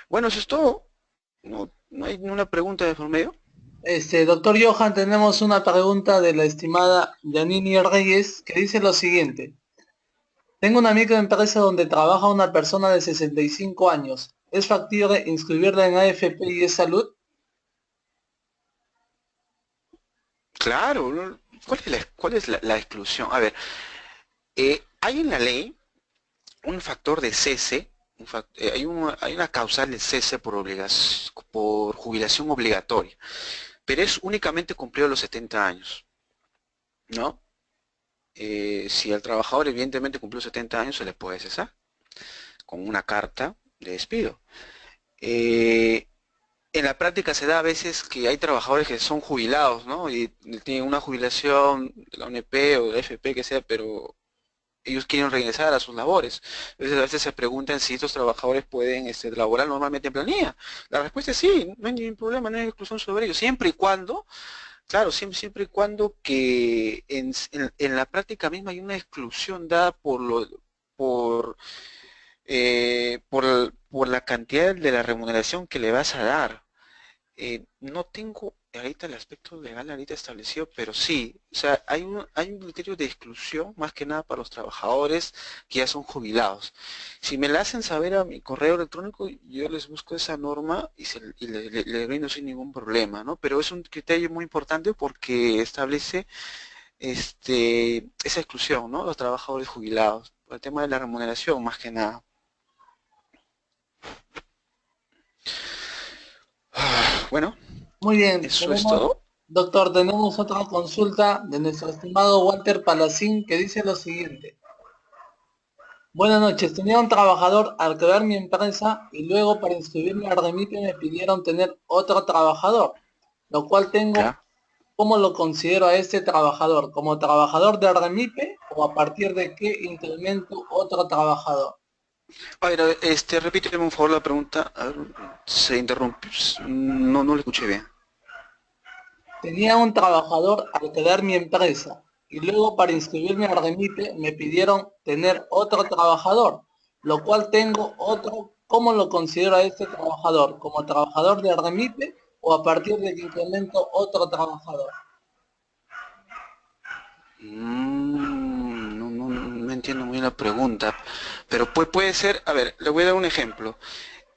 Bueno, eso es todo. No hay ninguna pregunta de por medio. Doctor Johan, tenemos una pregunta de la estimada Yanini Reyes que dice lo siguiente. Tengo una microempresa donde trabaja una persona de 65 años. ¿Es factible inscribirla en AFP y salud? Claro, ¿no? ¿Cuál es la exclusión? A ver, hay en la ley un factor de cese, hay una causal de cese por jubilación obligatoria, pero es únicamente cumplido los 70 años, ¿no? Si el trabajador evidentemente cumplió 70 años, se le puede cesar con una carta de despido. Eh, en la práctica se da a veces que hay trabajadores que son jubilados, ¿no? Y tienen una jubilación de la ONP o de la FP que sea, pero ellos quieren regresar a sus labores. Entonces a veces se preguntan si estos trabajadores pueden laborar normalmente en planilla. La respuesta es sí, no hay ningún problema, no hay exclusión sobre ellos, siempre y cuando, claro, siempre y cuando que en la práctica misma hay una exclusión dada por, por la cantidad de la remuneración que le vas a dar. No tengo ahorita el aspecto legal ahorita establecido, pero sí, o sea, hay un criterio de exclusión más que nada para los trabajadores que ya son jubilados. Si me la hacen saber a mi correo electrónico, yo les busco esa norma y le brindo sin ningún problema, ¿no? Pero es un criterio muy importante porque establece esa exclusión, ¿no? Los trabajadores jubilados, por el tema de la remuneración más que nada. Bueno, Muy bien, eso es todo. doctor, tenemos otra consulta de nuestro estimado Walter Palacín que dice lo siguiente. Buenas noches, tenía un trabajador al crear mi empresa y luego para inscribirme al remite me pidieron tener otro trabajador, lo cual tengo. ¿Ya? ¿Cómo lo considero a este trabajador? ¿Como trabajador de REMIPE o a partir de qué incremento otro trabajador? A ver, repíteme por favor la pregunta. A ver, se interrumpe. No le escuché bien. Tenía un trabajador al crear mi empresa y luego para inscribirme al REMIPE me pidieron tener otro trabajador, lo cual tengo otro. ¿Cómo lo considero a este trabajador? ¿Como trabajador de REMIPE o a partir de que incremento otro trabajador? No entiendo muy bien la pregunta, pero puede ser, a ver, le voy a dar un ejemplo.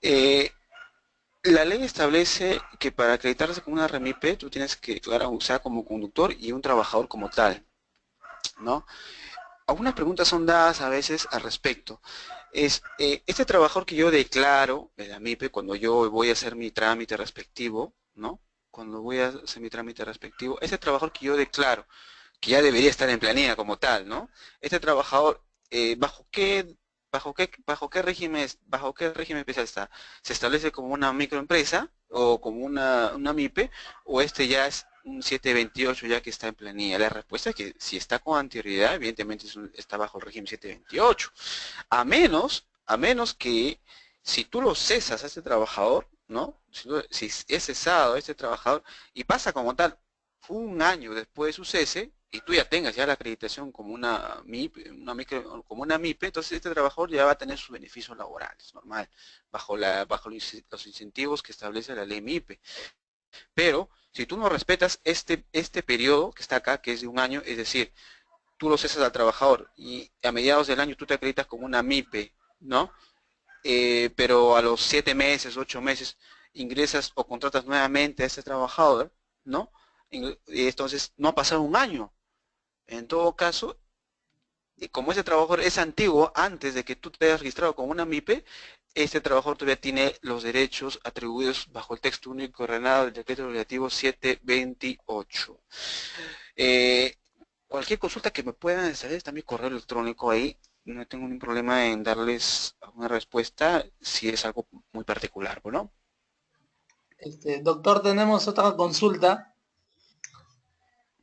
Eh, la ley establece que para acreditarse como una REMIPE, tú tienes que declarar usar como conductor y un trabajador como tal, ¿no? Algunas preguntas son dadas a veces al respecto. Este trabajador que yo declaro en la MIPE, cuando yo voy a hacer mi trámite respectivo, ¿no? Cuando voy a hacer mi trámite respectivo, ese trabajador que yo declaro, que ya debería estar en planilla como tal, ¿no? Este trabajador, bajo qué régimen especial está? ¿Se establece como una microempresa o como una MIPE o ya es un 728 ya que está en planilla? La respuesta es que si está con anterioridad, evidentemente está bajo el régimen 728. A menos que si tú lo cesas a este trabajador, ¿no? Si es cesado a este trabajador y pasa como tal un año después de su cese y tú ya tengas ya la acreditación como una MIP, como una MIPE, entonces este trabajador ya va a tener sus beneficios laborales, normal, bajo los incentivos que establece la ley MIPE. Pero si tú no respetas este periodo que está acá, que es de un año, es decir, tú lo cesas al trabajador y a mediados del año tú te acreditas como una MIPE, ¿no? Pero a los 7 meses, 8 meses, ingresas o contratas nuevamente a ese trabajador, ¿no? Y entonces no ha pasado un año. En todo caso, y como ese trabajador es antiguo, antes de que tú te hayas registrado como una MIPE, este trabajador todavía tiene los derechos atribuidos bajo el texto único ordenado del decreto legislativo 728. Eh, Cualquier consulta que me puedan hacer está mi correo electrónico ahí. No tengo ningún problema en darles una respuesta si es algo muy particular, ¿no? Doctor, tenemos otra consulta.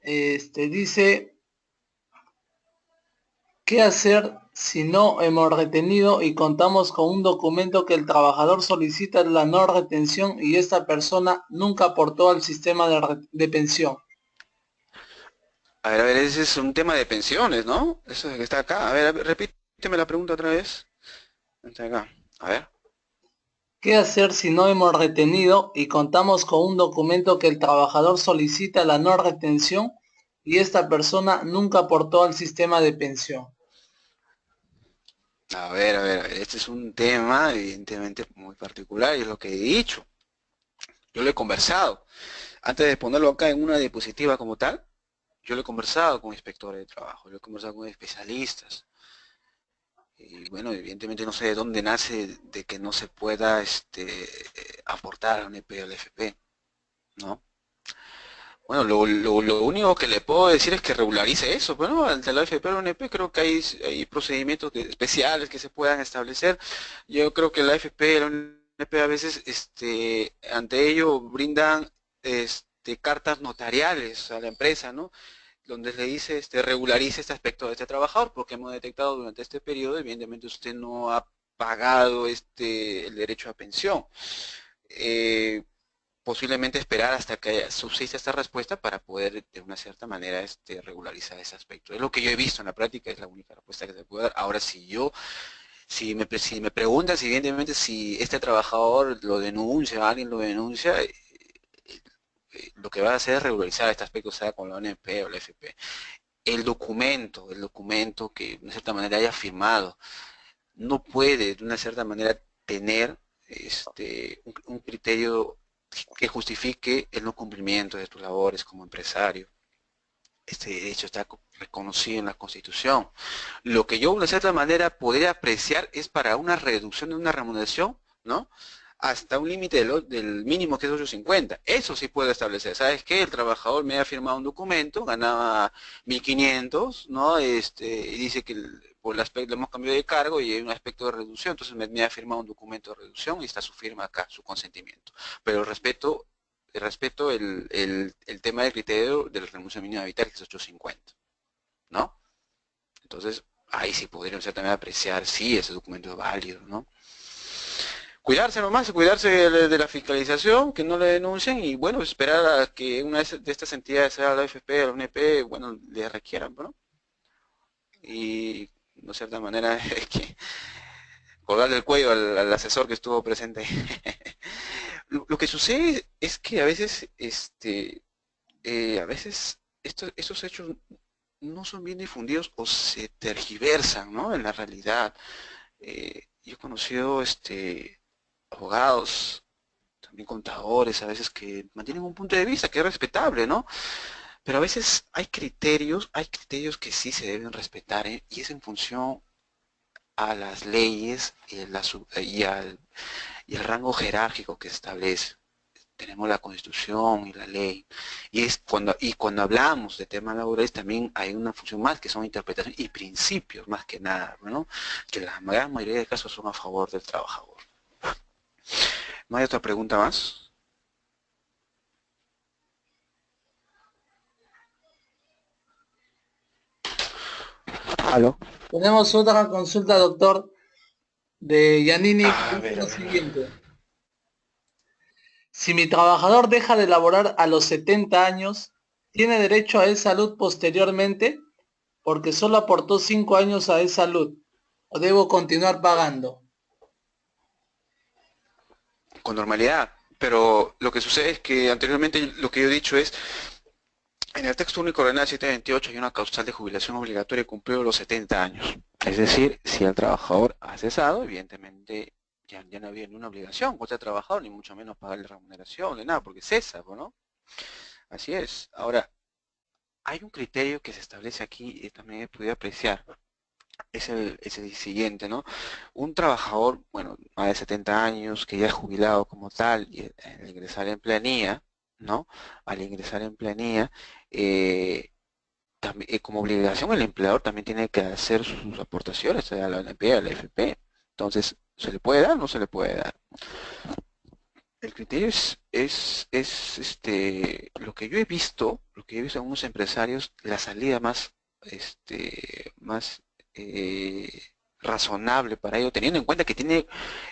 Dice, ¿qué hacer si no hemos retenido y contamos con un documento que el trabajador solicita la no retención y esta persona nunca aportó al sistema de pensión? A ver, ese es un tema de pensiones, ¿no? Eso es que está acá. A ver, repíteme la pregunta otra vez. Está acá. A ver. ¿Qué hacer si no hemos retenido y contamos con un documento que el trabajador solicita la no retención y esta persona nunca aportó al sistema de pensión? A ver, este es un tema evidentemente muy particular y es lo que he dicho. Yo lo he conversado. Antes de ponerlo acá en una diapositiva como tal, yo lo he conversado con inspectores de trabajo, lo he conversado con especialistas. Y bueno, evidentemente no sé de dónde nace de que no se pueda aportar a un EP o al FP, ¿no? Bueno, lo único que le puedo decir es que regularice eso. Bueno, ante la AFP o la ONP creo que hay procedimientos especiales que se puedan establecer. Yo creo que la AFP y la ONP a veces ante ello brindan cartas notariales a la empresa, ¿no? Donde le dice regularice este aspecto de este trabajador porque hemos detectado durante este periodo, evidentemente usted no ha pagado el derecho a pensión. Eh, Posiblemente esperar hasta que subsista esta respuesta para poder de una cierta manera regularizar ese aspecto. Es lo que yo he visto en la práctica, es la única respuesta que se puede dar. Ahora, si me preguntan si evidentemente si este trabajador lo denuncia, alguien lo denuncia, lo que va a hacer es regularizar este aspecto, sea con la ONP o la FP. El documento que de una cierta manera haya firmado, no puede de una cierta manera tener un criterio que justifique el no cumplimiento de tus labores como empresario. Este derecho está reconocido en la Constitución. Lo que yo de cierta manera podría apreciar es para una reducción de una remuneración, ¿no? Hasta un límite del mínimo que es 850. Eso sí puedo establecer. ¿Sabes qué? El trabajador me ha firmado un documento, ganaba 1.500, ¿no? Y dice que por el aspecto, le hemos cambiado de cargo y hay un aspecto de reducción, entonces me ha firmado un documento de reducción y está su firma acá, su consentimiento. Pero respeto el tema del criterio de la remuneración mínima vital, que es 850, ¿no? Entonces, ahí sí podríamos también apreciar si ese documento es válido, ¿no? Cuidarse nomás, cuidarse de la fiscalización, que no le denuncien y bueno, esperar a que una de estas entidades, sea la FP o la UNP, bueno, le requieran, ¿no? Y de cierta manera es que colgarle el cuello al asesor que estuvo presente. Lo que sucede es que a veces estos hechos no son bien difundidos o se tergiversan, ¿no? En la realidad. Yo he conocido abogados, también contadores, a veces que mantienen un punto de vista que es respetable, ¿no? Pero a veces hay criterios que sí se deben respetar, ¿eh? Y es en función a las leyes y al rango jerárquico que se establece. Tenemos la Constitución y la ley. Y cuando hablamos de temas laborales también hay una función más que son interpretaciones y principios más que nada, ¿no? Que la gran mayoría de casos son a favor del trabajador. ¿No hay otra pregunta más? ¿Aló? Tenemos otra consulta, doctor, de Yanini, que A dice ver, a lo ver, a ver. siguiente. Si mi trabajador deja de laborar a los 70 años, ¿tiene derecho a e-salud posteriormente? Porque solo aportó 5 años a e-salud. ¿O debo continuar pagando? Con normalidad. Pero lo que sucede es que anteriormente lo que yo he dicho es En el texto único ordenado 728 hay una causal de jubilación obligatoria cumplido los 70 años. Es decir, si el trabajador ha cesado, evidentemente ya no había ninguna obligación contra el trabajador, ni mucho menos pagarle remuneración, ni nada, porque cesa, pues, ¿no? Así es. Ahora, hay un criterio que se establece aquí y también he podido apreciar. Es el siguiente, ¿no? Un trabajador, bueno, más de 70 años, que ya es jubilado como tal, y al ingresar en planilla, ¿no? Al ingresar en planilla, eh, como obligación el empleador también tiene que hacer sus aportaciones a la ONP, a la AFP. Entonces, ¿se le puede dar o no se le puede dar? El criterio lo que yo he visto en unos empresarios, la salida más eh, razonable para ello, teniendo en cuenta que tiene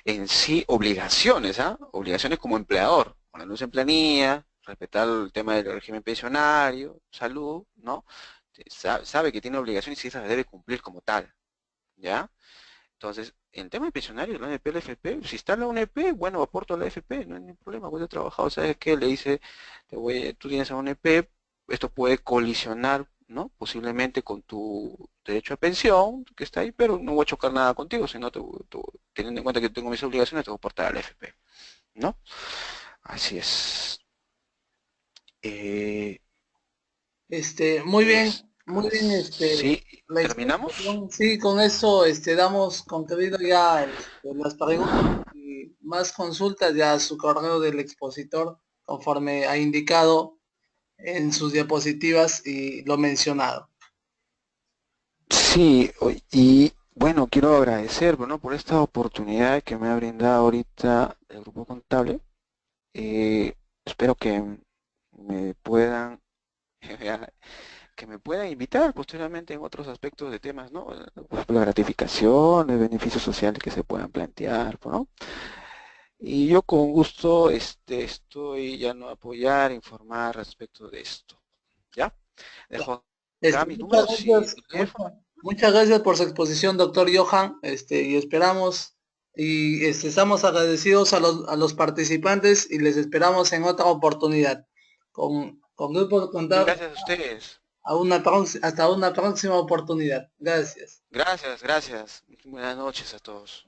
en sí obligaciones, ¿ah? Obligaciones como empleador, ponernos en planilla, respetar el tema del régimen pensionario, salud, ¿no? Sabe que tiene obligaciones y esas las debe cumplir como tal, ¿ya? Entonces, en tema de pensionarios, la ONP, la FP, si está la ONP, bueno, aporto a la FP, no hay ningún problema, voy a trabajar, ¿sabes qué? Le dice, tú tienes a ONP, esto puede colisionar, ¿no? Posiblemente con tu derecho a pensión, que está ahí, pero no voy a chocar nada contigo, sino teniendo en cuenta que tengo mis obligaciones, te voy a aportar a la FP, ¿no? Así es. Eh, es muy bien, sí, la ¿terminamos? explicación. Sí, con eso, damos concluido ya, las preguntas y más consultas ya a su correo del expositor, conforme ha indicado en sus diapositivas y lo mencionado. Sí, y bueno, quiero agradecer, bueno, por esta oportunidad que me ha brindado ahorita el grupo contable. Espero que me puedan que me puedan invitar posteriormente en otros aspectos de temas, ¿no? Por ejemplo, la gratificación, los beneficios sociales que se puedan plantear, ¿no? Y yo con gusto estoy ya no apoyar, informar respecto de esto. ¿Ya? Dejo acá mis Muchas números y gracias, teléfono. muchas gracias por su exposición, doctor Johan, y esperamos y estamos agradecidos a los participantes y les esperamos en otra oportunidad. Con Grupo Contable Gracias a ustedes. hasta una próxima oportunidad. Gracias. Gracias, gracias. Buenas noches a todos.